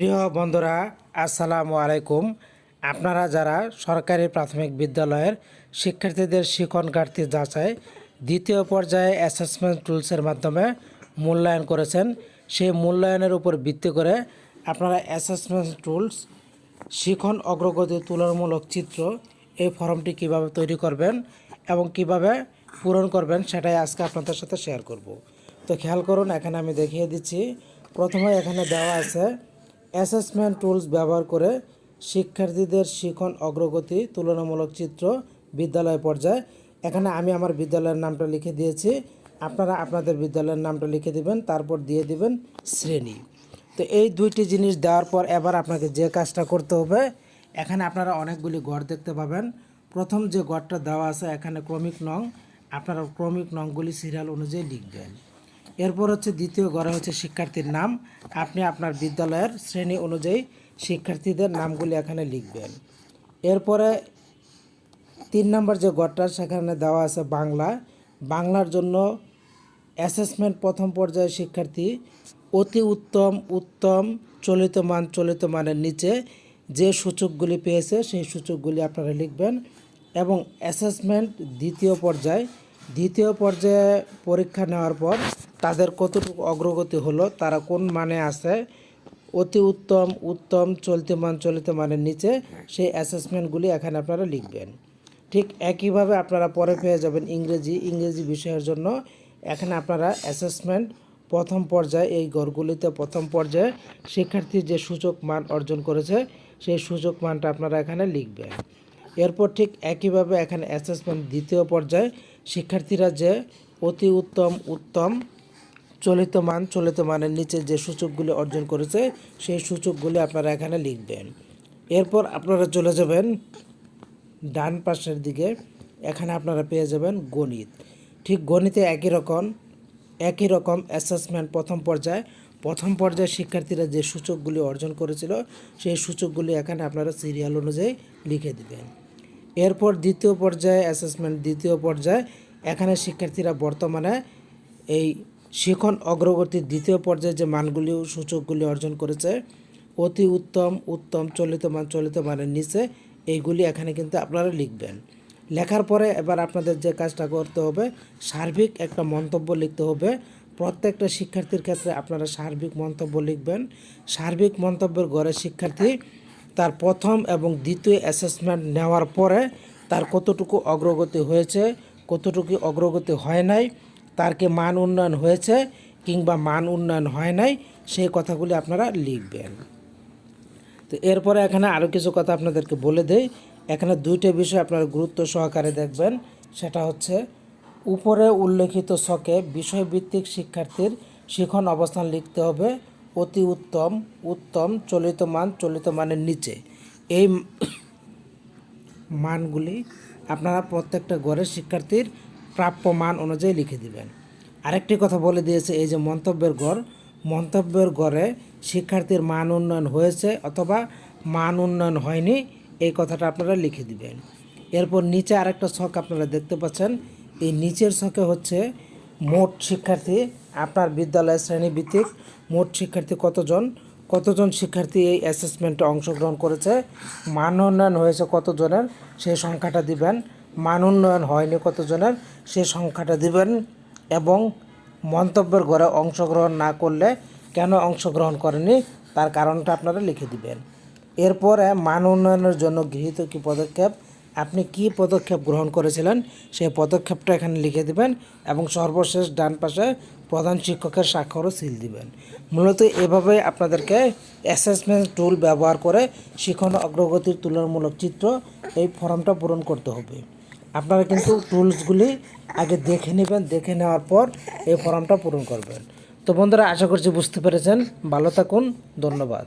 প্রিয় বন্ধুরা, আসসালামু আলাইকুম। আপনারা যারা সরকারি প্রাথমিক বিদ্যালয়ের শিক্ষার্থীদের শিখন ঘাটতি যাচাই দ্বিতীয় পর্যায়ে অ্যাসেসমেন্ট টুলসের মাধ্যমে মূল্যায়ন করেছেন, সেই মূল্যায়নের উপর ভিত্তি করে আপনারা অ্যাসেসমেন্ট টুলস শিখন অগ্রগতি তুলনামূলক চিত্র এই ফর্মটি কিভাবে তৈরি করবেন এবং কিভাবে পূরণ করবেন সেটাই আজকে আপনাদের সাথে শেয়ার করব। তো খেয়াল করুন, এখানে আমি দেখিয়ে দিচ্ছি। প্রথমে এখানে দেওয়া আছে অ্যাসেসমেন্ট টুলস ব্যবহার করে শিক্ষার্থীদের শিখন অগ্রগতি তুলনামূলক চিত্র বিদ্যালয় পর্যায়ে। এখানে আমি আমার বিদ্যালয়ের নামটা লিখে দিয়েছি, আপনারা আপনাদের বিদ্যালয়ের নামটা লিখে দিবেন, তারপর দিয়ে দিবেন শ্রেণী। তো এই দুইটি জিনিস দেওয়ার পর এবার আপনাকে যে কাজটা করতে হবে, এখানে আপনারা অনেকগুলি ঘর দেখতে পাবেন। প্রথম যে ঘরটা দেওয়া আছে এখানে ক্রমিক নং, আপনারা ক্রমিক নংগুলি সিরিয়াল অনুযায়ী লিখবেন। এরপর হচ্ছে দ্বিতীয় ঘরে হচ্ছে শিক্ষার্থীর নাম, আপনি আপনার বিদ্যালয়ের শ্রেণী অনুযায়ী শিক্ষার্থীদের নামগুলি এখানে লিখবেন। এরপরে 3 নম্বর যে ঘরটা সেখানে দেওয়া আছে বাংলা। বাংলার জন্য অ্যাসেসমেন্ট প্রথম পর্যায়ের শিক্ষার্থী অতি উত্তম, উত্তম, চলিত মানের নিচে যে সূচকগুলি পেয়েছে সেই সূচকগুলি আপনারা লিখবেন। এবং অ্যাসেসমেন্ট দ্বিতীয় পর্যায়ে পরীক্ষা নেওয়ার পর তাদের কতটুকু অগ্রগতি হলো, তারা কোন মানে আছে, অতি উত্তম, উত্তম, চলিত মানের নিচে সেই অ্যাসেসমেন্টগুলি এখানে আপনারা লিখবেন। ঠিক একইভাবে আপনারা পরে পেয়ে যাবেন ইংরেজি বিষয়ের জন্য। এখানে আপনারা অ্যাসেসমেন্ট প্রথম পর্যায়ে এই ঘরগুলিতে প্রথম পর্যায়ে শিক্ষার্থী যে সূচক মান অর্জন করেছে সেই সূচক মানটা আপনারা এখানে লিখবেন। এরপর ঠিক একইভাবে এখানে অ্যাসেসমেন্ট দ্বিতীয় পর্যায়ে শিক্ষার্থীরা যে অতি উত্তম, উত্তম, চলিত মানের নিচে যে সূচকগুলি অর্জন করেছে সেই সূচকগুলি আপনারা এখানে লিখবেন। এরপর আপনারা চলে যাবেন ডান পাশের দিকে, এখানে আপনারা পেয়ে যাবেন গণিত। ঠিক গণিতে একই রকম অ্যাসেসমেন্ট প্রথম পর্যায়ে শিক্ষার্থীরা যে সূচকগুলি অর্জন করেছিল সেই সূচকগুলি এখানে আপনারা সিরিয়াল অনুযায়ী লিখে দিবেন। এরপর দ্বিতীয় পর্যায়ে এখানে শিক্ষার্থীরা বর্তমানে এই শিখন অগ্রগতির দ্বিতীয় পর্যায়ে যে মানগুলি সূচকগুলি অর্জন করেছে অতি উত্তম, উত্তম, চলিত মানের নিচে এইগুলি এখানে কিন্তু আপনারা লিখবেন। লেখার পরে এবার আপনাদের যে কাজটা করতে হবে, সার্বিক একটা মন্তব্য লিখতে হবে। প্রত্যেকটা শিক্ষার্থীর ক্ষেত্রে আপনারা সার্বিক মন্তব্য লিখবেন। সার্বিক মন্তব্যের ঘরে শিক্ষার্থী তার প্রথম এবং দ্বিতীয় অ্যাসেসমেন্ট নেওয়ার পরে তার কতটুকু অগ্রগতি হয়েছে, কতটুকু অগ্রগতি হয় নাই, তার কি মান উন্নয়ন হয়েছে কিংবা মান উন্নয়ন হয় নাই, সেই কথাগুলি আপনারা লিখবেন। তো এরপরে এখানে আরও কিছু কথা আপনাদেরকে বলে দেই। এখানে দুইটা বিষয় আপনারা গুরুত্ব সহকারে দেখবেন। সেটা হচ্ছে উপরে উল্লেখিত ছকে বিষয়ভিত্তিক শিক্ষার্থীর শিখন অবস্থান লিখতে হবে অতি উত্তম, উত্তম, চলিত মানের নিচে। এই মানগুলি আপনারা প্রত্যেকটা ঘরের শিক্ষার্থীর প্রাপ্য মান অনুযায়ী লিখে দিবেন। আরেকটি কথা বলে দিয়েছে, এই যে মন্তব্যের ঘরে শিক্ষার্থীর মান উন্নয়ন হয়েছে অথবা মান উন্নয়ন হয়নি এই কথাটা আপনারা লিখে দিবেন। এরপর নিচে আরেকটা ছক আপনারা দেখতে পাচ্ছেন, এই নিচের ছকে হচ্ছে মোট শিক্ষার্থী, আপনার বিদ্যালয়ের শ্রেণীভিত্তিক মোট শিক্ষার্থী কতজন শিক্ষার্থী এই অ্যাসেসমেন্টে অংশগ্রহণ করেছে, মান উন্নয়ন হয়েছে কতজনের সেই সংখ্যাটা দিবেন, মান উন্নয়ন হয়নি কতজনের সেই সংখ্যাটা দিবেন, এবং মন্তব্যের ঘরে অংশগ্রহণ না করলে কেন অংশগ্রহণ করেনি তার কারণটা আপনারা লিখে দিবেন। এরপরে মান উন্নয়নের জন্য গৃহীত কী পদক্ষেপ, আপনি কি পদক্ষেপ গ্রহণ করেছিলেন সেই পদক্ষেপটা এখানে লিখে দিবেন এবং সর্বশেষ ডান পাশে প্রধান শিক্ষকের স্বাক্ষর ও সিল দিবেন। মূলত এভাবে আপনাদেরকে অ্যাসেসমেন্ট টুল ব্যবহার করে শিখন অগ্রগতির তুলনামূলক চিত্র এই ফর্মটা পূরণ করতে হবে। আপনারা কিন্তু টুলসগুলি আগে দেখে নেবেন, দেখে নেওয়ার পর এই ফর্মটা পূরণ করবেন। তো বন্ধুরা, আশা করছি বুঝতে পেরেছেন। ভালো থাকুন, ধন্যবাদ।